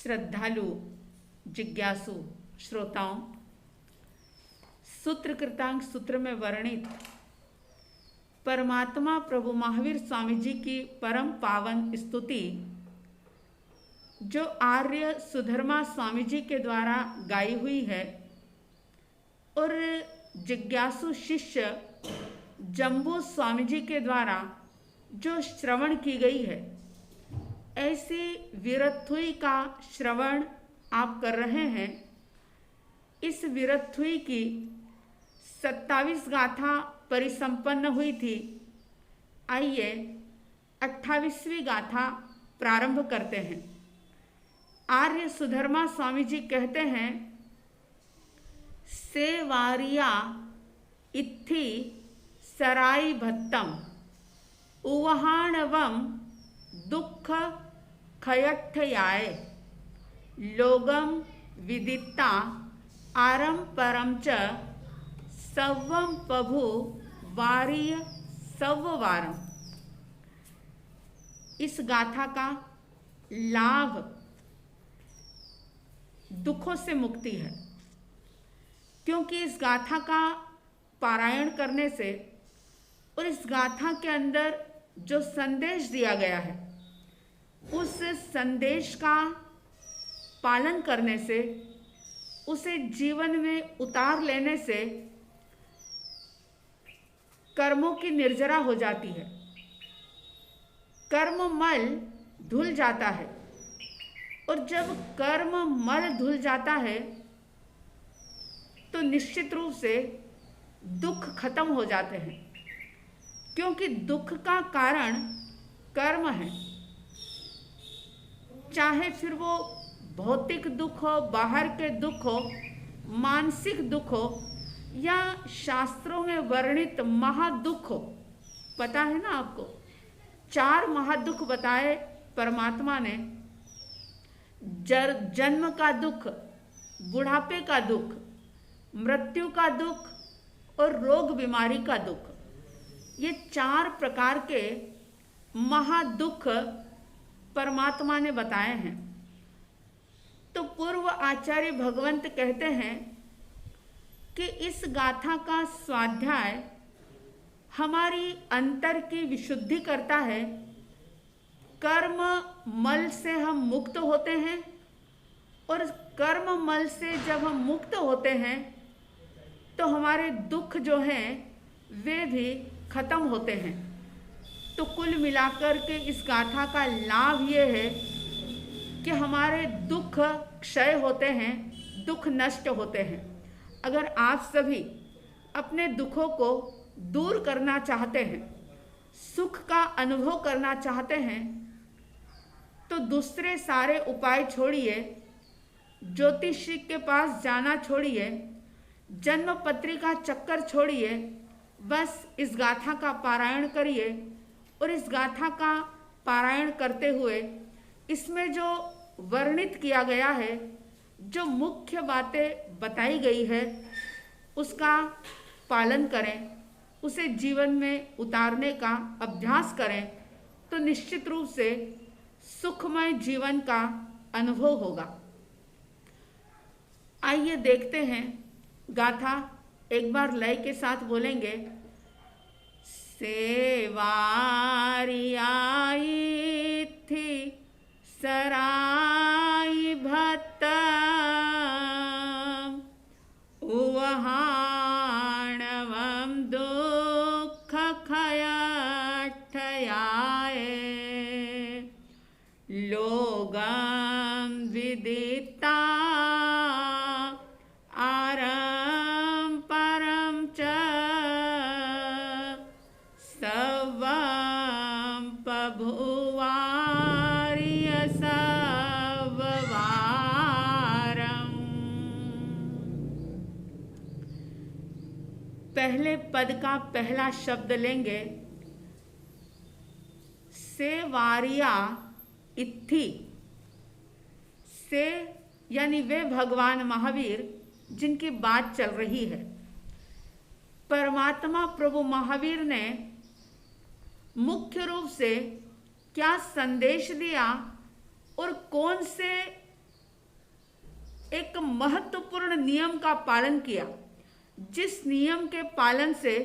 श्रद्धालु जिज्ञासु श्रोताओं, सूत्र कृतांक सूत्र में वर्णित परमात्मा प्रभु महावीर स्वामी जी की परम पावन स्तुति जो आर्य सुधर्मा स्वामी जी के द्वारा गाई हुई है और जिज्ञासु शिष्य जम्बू स्वामी जी के द्वारा जो श्रवण की गई है, ऐसी वीरथुई का श्रवण आप कर रहे हैं। इस वीरथुई की 27 गाथा परिसंपन्न हुई थी। आइए 28वीं गाथा प्रारंभ करते हैं। आर्य सुधर्मा स्वामी जी कहते हैं, सेवारिया इत्थि सराई भत्तम उवहाणवम दुख खयठयाय लोगम विदिता आरम परम च सव्वम प्रभु वारिय सव्वारम। इस गाथा का लाभ दुखों से मुक्ति है, क्योंकि इस गाथा का पारायण करने से और इस गाथा के अंदर जो संदेश दिया गया है, उस संदेश का पालन करने से, उसे जीवन में उतार लेने से कर्मों की निर्जरा हो जाती है, कर्म मल धुल जाता है। और जब कर्म मल धुल जाता है तो निश्चित रूप से दुख खत्म हो जाते हैं, क्योंकि दुख का कारण कर्म है। चाहे फिर वो भौतिक दुख हो, बाहर के दुख हो, मानसिक दुख हो या शास्त्रों में वर्णित महादुख हो। पता है ना आपको, 4 महादुख बताए परमात्मा ने। जन्म का दुख, बुढ़ापे का दुख, मृत्यु का दुख और रोग बीमारी का दुख। ये 4 प्रकार के महादुख परमात्मा ने बताए हैं। तो पूर्व आचार्य भगवंत कहते हैं कि इस गाथा का स्वाध्याय हमारी अंतर की विशुद्धि करता है। कर्म मल से हम मुक्त होते हैं और कर्म मल से जब हम मुक्त होते हैं तो हमारे दुख जो हैं वे भी खत्म होते हैं। तो कुल मिलाकर के इस गाथा का लाभ ये है कि हमारे दुख क्षय होते हैं, दुख नष्ट होते हैं। अगर आप सभी अपने दुखों को दूर करना चाहते हैं, सुख का अनुभव करना चाहते हैं, तो दूसरे सारे उपाय छोड़िए, ज्योतिषी के पास जाना छोड़िए, जन्म पत्रिका चक्कर छोड़िए, बस इस गाथा का पारायण करिए। और इस गाथा का पारायण करते हुए इसमें जो वर्णित किया गया है, जो मुख्य बातें बताई गई है, उसका पालन करें, उसे जीवन में उतारने का अभ्यास करें, तो निश्चित रूप से सुखमय जीवन का अनुभव होगा। आइए देखते हैं गाथा, एक बार लय के साथ बोलेंगे। सेवारियाई थी सराई भत्तम उवहाणवम दुख खयठयाय लोगम विदिता आरम परम च सवम प्रभुवार्य सव्वारम। पहले पद का पहला शब्द लेंगे, सेवारिया इत्थि। से यानी वे भगवान महावीर जिनकी बात चल रही है। परमात्मा प्रभु महावीर ने मुख्य रूप से क्या संदेश दिया और कौन से एक महत्वपूर्ण नियम का पालन किया, जिस नियम के पालन से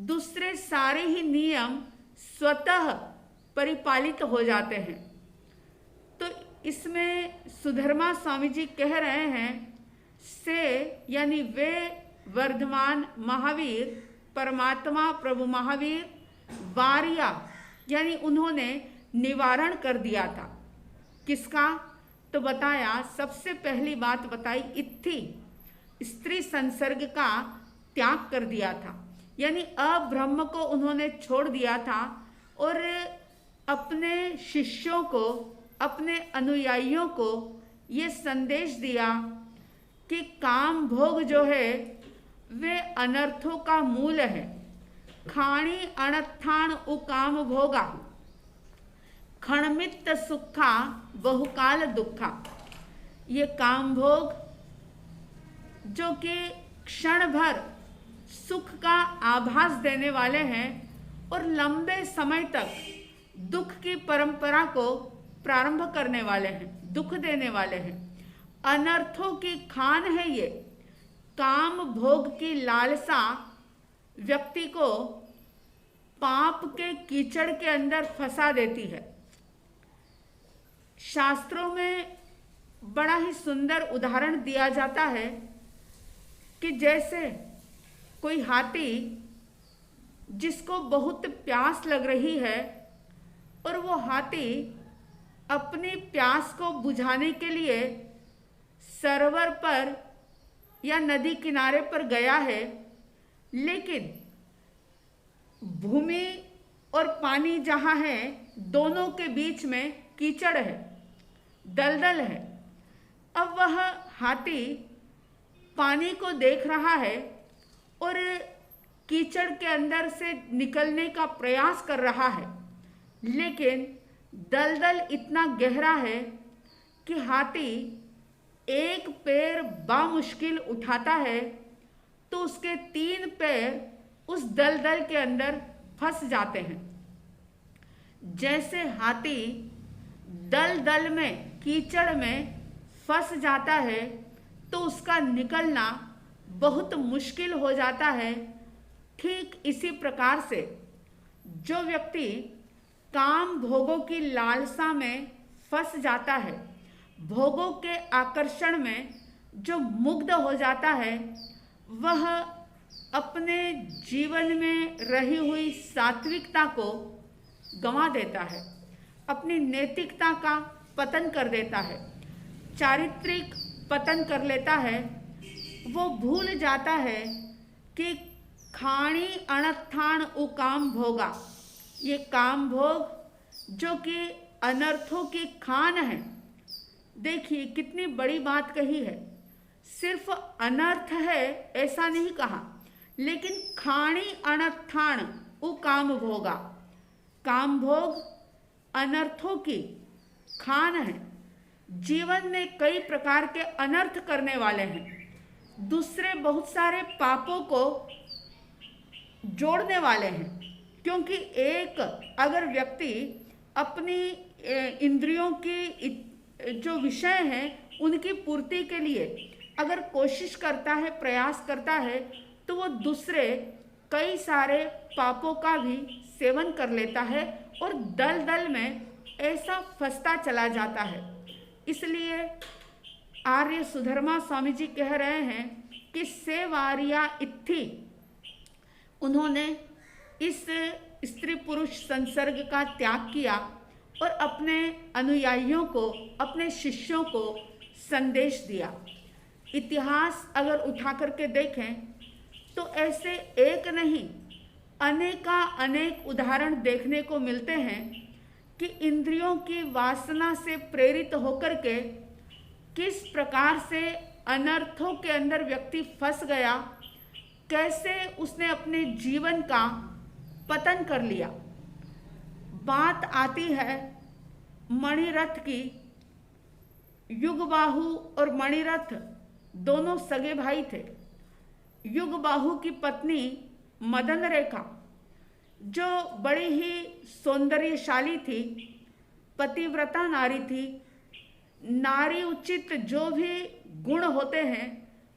दूसरे सारे ही नियम स्वतः परिपालित हो जाते हैं। तो इसमें सुधर्मा स्वामी जी कह रहे हैं से यानी वे वर्धमान महावीर परमात्मा प्रभु महावीर वार्या यानी उन्होंने निवारण कर दिया था। किसका? तो बताया, सबसे पहली बात बताई इत्थि, स्त्री संसर्ग का त्याग कर दिया था, यानी अब्रह्म को उन्होंने छोड़ दिया था और अपने शिष्यों को, अपने अनुयायियों को ये संदेश दिया कि काम भोग जो है वे अनर्थों का मूल है। खाणी अनत्थान उकाम भोगा क्षणमित्त सुखा बहुकाल दुखा। ये काम भोग जो कि क्षण भर सुख का आभास देने वाले हैं और लंबे समय तक दुख की परंपरा को प्रारंभ करने वाले हैं, दुख देने वाले हैं। अनर्थों की खान है ये। काम भोग की लालसा व्यक्ति को पाप के कीचड़ के अंदर फंसा देती है। शास्त्रों में बड़ा ही सुंदर उदाहरण दिया जाता है कि जैसे कोई हाथी जिसको बहुत प्यास लग रही है और वो हाथी अपनी प्यास को बुझाने के लिए सरोवर पर या नदी किनारे पर गया है, लेकिन भूमि और पानी जहाँ है दोनों के बीच में कीचड़ है, दलदल है। अब वह हाथी पानी को देख रहा है और कीचड़ के अंदर से निकलने का प्रयास कर रहा है, लेकिन दलदल इतना गहरा है कि हाथी एक पैर बामुश्किल उठाता है तो उसके 3 पैर उस दलदल के अंदर फंस जाते हैं। जैसे हाथी दलदल में, कीचड़ में फंस जाता है तो उसका निकलना बहुत मुश्किल हो जाता है, ठीक इसी प्रकार से जो व्यक्ति काम भोगों की लालसा में फंस जाता है, भोगों के आकर्षण में जो मुग्ध हो जाता है, वह अपने जीवन में रही हुई सात्विकता को गंवा देता है, अपनी नैतिकता का पतन कर देता है, चारित्रिक पतन कर लेता है। वो भूल जाता है कि खाणी अनत्थान उकाम भोगा, ये काम भोग जो कि अनर्थों की खान है। देखिए कितनी बड़ी बात कही है। सिर्फ अनर्थ है ऐसा नहीं कहा, लेकिन खाणी अनत्थान उकाम भोगा, काम भोग अनर्थों की खान है। जीवन में कई प्रकार के अनर्थ करने वाले हैं, दूसरे बहुत सारे पापों को जोड़ने वाले हैं। क्योंकि एक अगर व्यक्ति अपनी इंद्रियों की जो विषय हैं उनकी पूर्ति के लिए अगर कोशिश करता है, प्रयास करता है, तो वो दूसरे कई सारे पापों का भी सेवन कर लेता है और दलदल में ऐसा फंसता चला जाता है। इसलिए आर्य सुधर्मा स्वामी जी कह रहे हैं कि सेवारिया इत्थि, उन्होंने इस स्त्री पुरुष संसर्ग का त्याग किया और अपने अनुयायियों को, अपने शिष्यों को संदेश दिया। इतिहास अगर उठा करके देखें तो ऐसे एक नहीं अनेक उदाहरण देखने को मिलते हैं कि इंद्रियों की वासना से प्रेरित होकर के किस प्रकार से अनर्थों के अंदर व्यक्ति फंस गया, कैसे उसने अपने जीवन का पतन कर लिया। बात आती है मणिरथ की। युगबाहु और मणिरथ दोनों सगे भाई थे। युगबाहु की पत्नी मदन रेखा जो बड़ी ही सौंदर्यशाली थी, पतिव्रता नारी थी, नारी उचित जो भी गुण होते हैं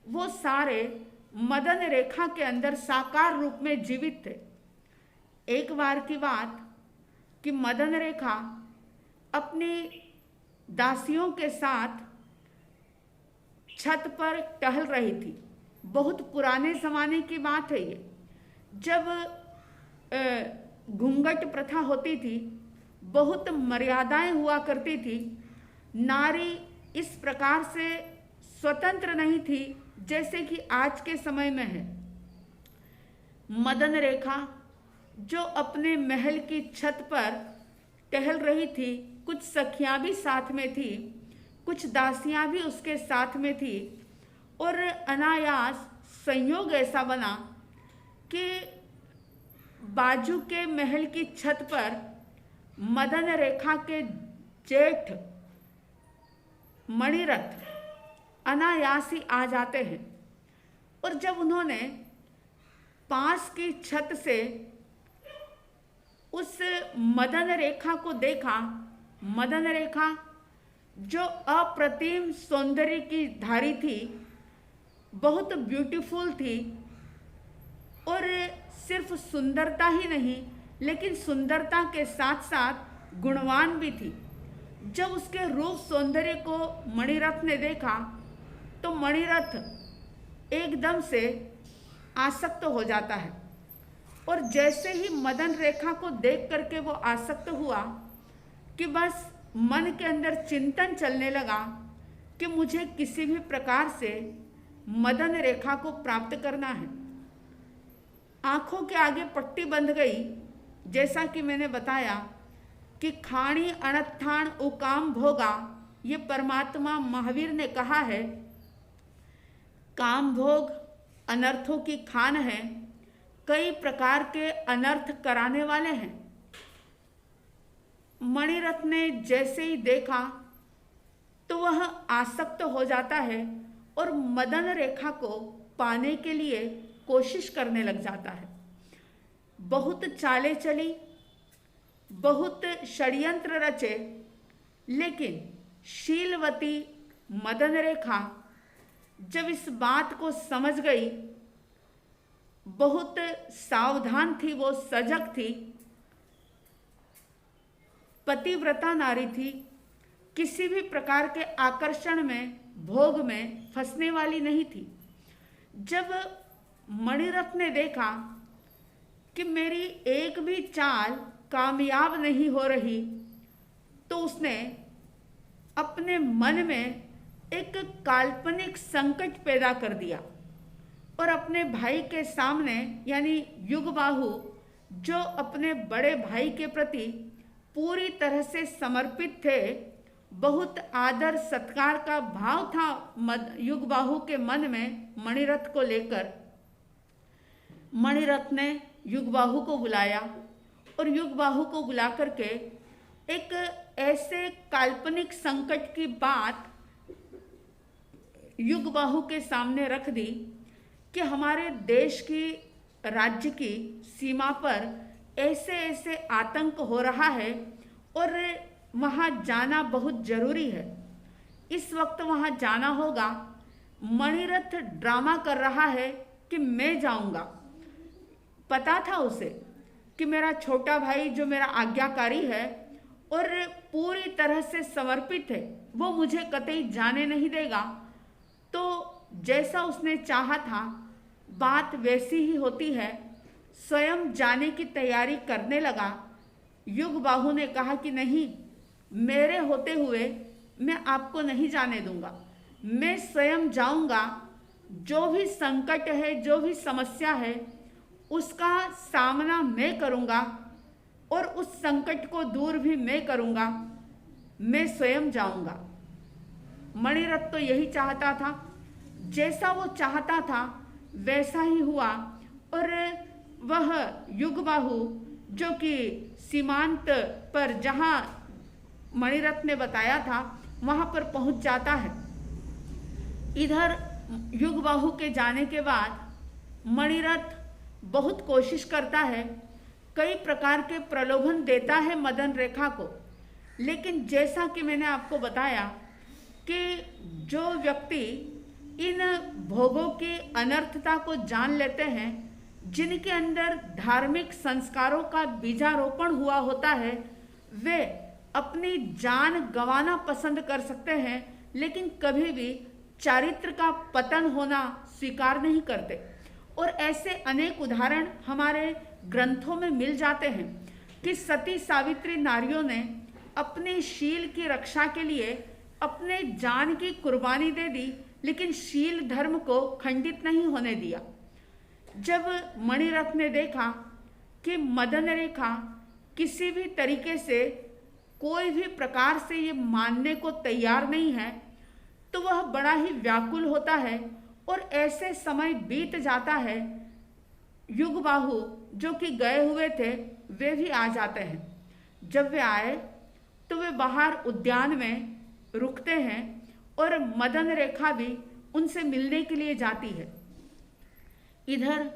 वो सारे मदन रेखा के अंदर साकार रूप में जीवित थे। एक बार की बात कि मदन रेखा अपनी दासियों के साथ छत पर टहल रही थी। बहुत पुराने ज़माने की बात है ये, जब घूंघट प्रथा होती थी, बहुत मर्यादाएं हुआ करती थी। नारी इस प्रकार से स्वतंत्र नहीं थी जैसे कि आज के समय में है। मदन रेखा जो अपने महल की छत पर टहल रही थी, कुछ सखियां भी साथ में थी, कुछ दासियां भी उसके साथ में थी, और अनायास संयोग ऐसा बना कि बाजू के महल की छत पर मदन रेखा के जेठ मणिरथ अनायास ही आ जाते हैं। और जब उन्होंने पास की छत से उस मदन रेखा को देखा, मदन रेखा जो अप्रतिम सौंदर्य की धारी थी, बहुत ब्यूटीफुल थी, और सिर्फ सुंदरता ही नहीं लेकिन सुंदरता के साथ साथ गुणवान भी थी। जब उसके रूप सौंदर्य को मणिरथ ने देखा तो मणिरथ एकदम से आसक्त हो जाता है, और जैसे ही मदन रेखा को देख करके वो आसक्त हुआ कि बस मन के अंदर चिंतन चलने लगा कि मुझे किसी भी प्रकार से मदन रेखा को प्राप्त करना है। आंखों के आगे पट्टी बंध गई। जैसा कि मैंने बताया कि खाणी अणत्थाण उकाम भोगा, ये परमात्मा महावीर ने कहा है। काम भोग अनर्थों की खान है, कई प्रकार के अनर्थ कराने वाले हैं। मणिरथ ने जैसे ही देखा तो वह आसक्त हो जाता है और मदन रेखा को पाने के लिए कोशिश करने लग जाता है। बहुत चालें चली, बहुत षड्यंत्र रचे, लेकिन शीलवती मदन रेखा जब इस बात को समझ गई, बहुत सावधान थी, वो सजग थी, पतिव्रता नारी थी, किसी भी प्रकार के आकर्षण में, भोग में फंसने वाली नहीं थी। जब मणिरथ ने देखा कि मेरी एक भी चाल कामयाब नहीं हो रही, तो उसने अपने मन में एक काल्पनिक संकट पैदा कर दिया और अपने भाई के सामने, यानी युगबाहु जो अपने बड़े भाई के प्रति पूरी तरह से समर्पित थे, बहुत आदर सत्कार का भाव था युगबाहु के मन में मणिरथ को लेकर। मणिरथ ने युगबाहु को बुलाया और युगबाहु को बुला करके एक ऐसे काल्पनिक संकट की बात युगबाहु के सामने रख दी कि हमारे देश की, राज्य की सीमा पर ऐसे ऐसे आतंक हो रहा है और वहाँ जाना बहुत जरूरी है। इस वक्त वहाँ जाना होगा। मणिरथ ड्रामा कर रहा है कि मैं जाऊँगा। पता था उसे कि मेरा छोटा भाई जो मेरा आज्ञाकारी है और पूरी तरह से समर्पित है, वो मुझे कतई जाने नहीं देगा। तो जैसा उसने चाहा था, बात वैसी ही होती है। स्वयं जाने की तैयारी करने लगा। युगबाहु ने कहा कि नहीं, मेरे होते हुए मैं आपको नहीं जाने दूंगा, मैं स्वयं जाऊंगा। जो भी संकट है, जो भी समस्या है, उसका सामना मैं करूंगा और उस संकट को दूर भी मैं करूंगा। मैं स्वयं जाऊंगा। मणिरथ तो यही चाहता था। जैसा वो चाहता था वैसा ही हुआ और वह युगबाहु जो कि सीमांत पर, जहाँ मणिरथ ने बताया था, वहाँ पर पहुँच जाता है। इधर युगबाहु के जाने के बाद मणिरथ बहुत कोशिश करता है, कई प्रकार के प्रलोभन देता है मदन रेखा को, लेकिन जैसा कि मैंने आपको बताया कि जो व्यक्ति इन भोगों की अनर्थता को जान लेते हैं, जिनके अंदर धार्मिक संस्कारों का बीजारोपण हुआ होता है, वे अपनी जान गंवाना पसंद कर सकते हैं, लेकिन कभी भी चारित्र का पतन होना स्वीकार नहीं करते। और ऐसे अनेक उदाहरण हमारे ग्रंथों में मिल जाते हैं कि सती सावित्री नारियों ने अपने शील की रक्षा के लिए अपने जान की कुर्बानी दे दी, लेकिन शील धर्म को खंडित नहीं होने दिया। जब मणिरथ ने देखा कि मदन रेखा किसी भी तरीके से कोई भी प्रकार से ये मानने को तैयार नहीं है, तो वह बड़ा ही व्याकुल होता है और ऐसे समय बीत जाता है। युगबाहु जो कि गए हुए थे वे भी आ जाते हैं। जब वे आए तो वे बाहर उद्यान में रुकते हैं और मदन रेखा भी उनसे मिलने के लिए जाती है। इधर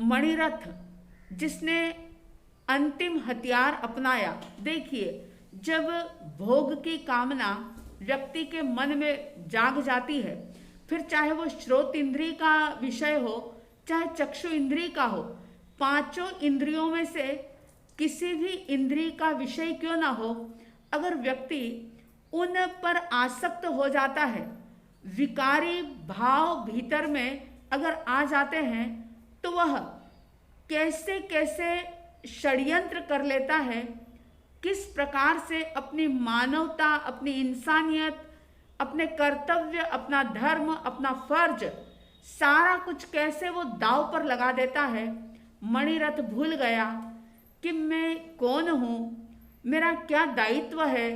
मणिरथ जिसने अंतिम हथियार अपनाया, देखिए जब भोग की कामना व्यक्ति के मन में जाग जाती है, फिर चाहे वो श्रोत इंद्रिय का विषय हो चाहे चक्षु इंद्रिय का हो, पांचों इंद्रियों में से किसी भी इंद्रिय का विषय क्यों ना हो, अगर व्यक्ति उन पर आसक्त हो जाता है, विकारी भाव भीतर में अगर आ जाते हैं, तो वह कैसे कैसे षड्यंत्र कर लेता है, किस प्रकार से अपनी मानवता, अपनी इंसानियत, अपने कर्तव्य, अपना धर्म, अपना फर्ज, सारा कुछ कैसे वो दांव पर लगा देता है। मणिरथ भूल गया कि मैं कौन हूँ, मेरा क्या दायित्व है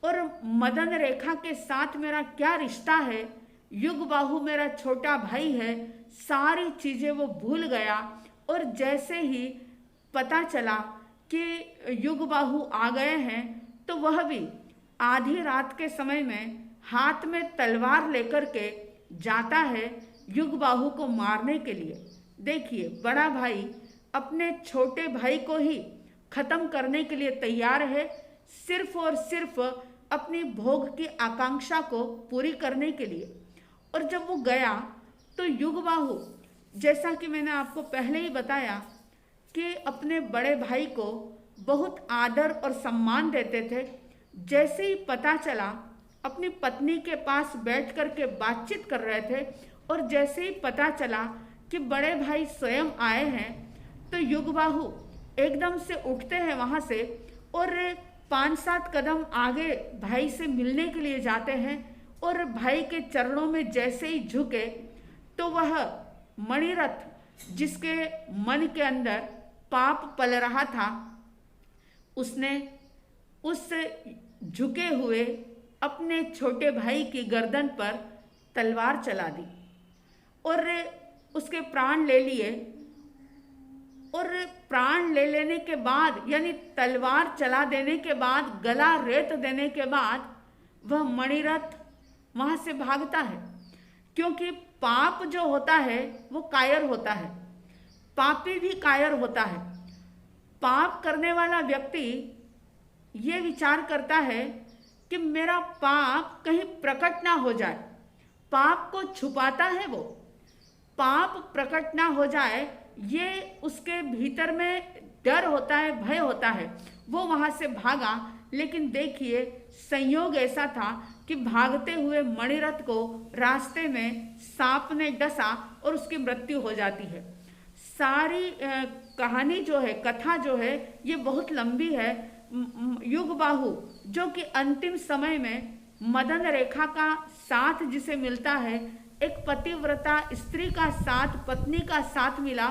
और मदन रेखा के साथ मेरा क्या रिश्ता है, युगबाहु मेरा छोटा भाई है, सारी चीज़ें वो भूल गया। और जैसे ही पता चला कि युगबाहु आ गए हैं, तो वह भी आधी रात के समय में हाथ में तलवार लेकर के जाता है युगबाहु को मारने के लिए। देखिए बड़ा भाई अपने छोटे भाई को ही खत्म करने के लिए तैयार है, सिर्फ और सिर्फ अपनी भोग की आकांक्षा को पूरी करने के लिए। और जब वो गया तो युगबाहु, जैसा कि मैंने आपको पहले ही बताया कि अपने बड़े भाई को बहुत आदर और सम्मान देते थे, जैसे ही पता चला अपनी पत्नी के पास बैठ कर के बातचीत कर रहे थे, और जैसे ही पता चला कि बड़े भाई स्वयं आए हैं, तो युगबाहु एकदम से उठते हैं वहाँ से और 5-7 कदम आगे भाई से मिलने के लिए जाते हैं। और भाई के चरणों में जैसे ही झुके, तो वह मणिरथ जिसके मन के अंदर पाप पल रहा था, उसने उस झुके हुए अपने छोटे भाई की गर्दन पर तलवार चला दी और उसके प्राण ले लिए। और प्राण ले लेने के बाद, यानी तलवार चला देने के बाद, गला रेत देने के बाद, वह मणिरथ वहां से भागता है। क्योंकि पाप जो होता है वो कायर होता है, पापी भी कायर होता है। पाप करने वाला व्यक्ति ये विचार करता है कि मेरा पाप कहीं प्रकट ना हो जाए, पाप को छुपाता है वो, पाप प्रकट ना हो जाए ये उसके भीतर में डर होता है, भय होता है। वो वहां से भागा, लेकिन देखिए संयोग ऐसा था कि भागते हुए मणिरथ को रास्ते में सांप ने डसा और उसकी मृत्यु हो जाती है। सारी कहानी जो है, कथा जो है, ये बहुत लंबी है। युगबाहु जो कि अंतिम समय में मदन रेखा का साथ जिसे मिलता है, एक पतिव्रता स्त्री का साथ, पत्नी का साथ मिला,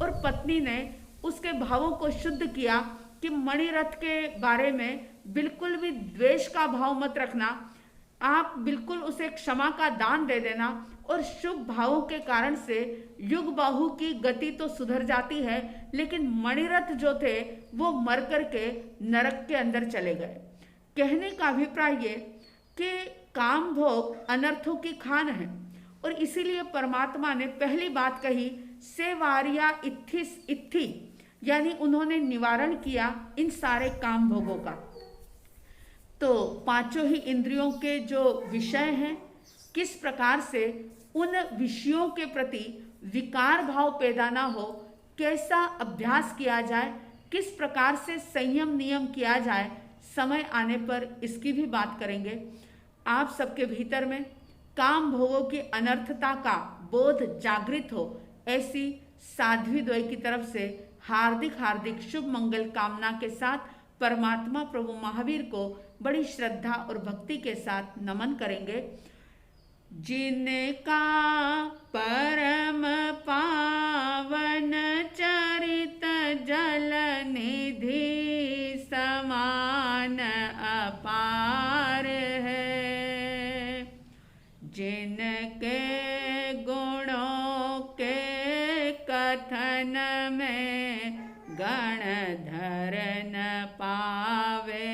और पत्नी ने उसके भावों को शुद्ध किया कि मणिरथ के बारे में बिल्कुल भी द्वेष का भाव मत रखना, आप बिल्कुल उसे क्षमा का दान दे देना। और शुभ भावों के कारण से युगबाहु की गति तो सुधर जाती है, लेकिन मणिरथ जो थे वो मर कर के नरक के अंदर चले गए। कहने का अभिप्राय ये कि काम भोग अनर्थों की खान है, और इसीलिए परमात्मा ने पहली बात कही सेवारिया इत्थिस इत्थि, यानी उन्होंने निवारण किया इन सारे काम भोगों का। तो पांचों ही इंद्रियों के जो विषय हैं, किस प्रकार से उन विषयों के प्रति विकार भाव पैदा ना हो, कैसा अभ्यास किया जाए, किस प्रकार से संयम नियम किया जाए, समय आने पर इसकी भी बात करेंगे। आप सबके भीतर में काम भोगों की अनर्थता का बोध जागृत हो, ऐसी साध्वी द्वय की तरफ से हार्दिक हार्दिक शुभ मंगल कामना के साथ परमात्मा प्रभु महावीर को बड़ी श्रद्धा और भक्ति के साथ नमन करेंगे। जिनका परम पावन चरित जल निधि समान अपार है, जिनके गुणों के कथन में गणधर न पावे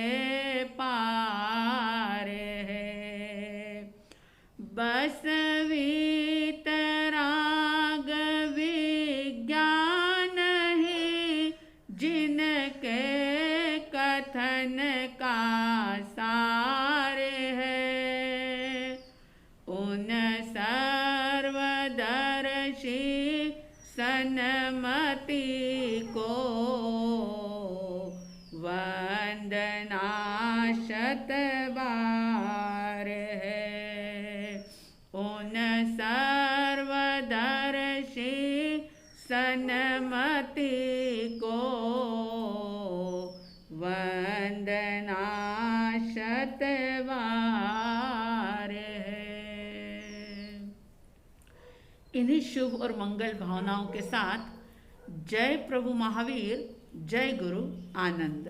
पार है। बस वीतराग विज्ञान ही जिनके कथन का सार है, उन सर्वदर्शी सन्मति को वंदना शतबार है, उन सर्वदर्शी सन्मति को वंदना शतबार है। इन्हीं शुभ और मंगल भावनाओं के साथ जय प्रभु महावीर, जय गुरु आनंद।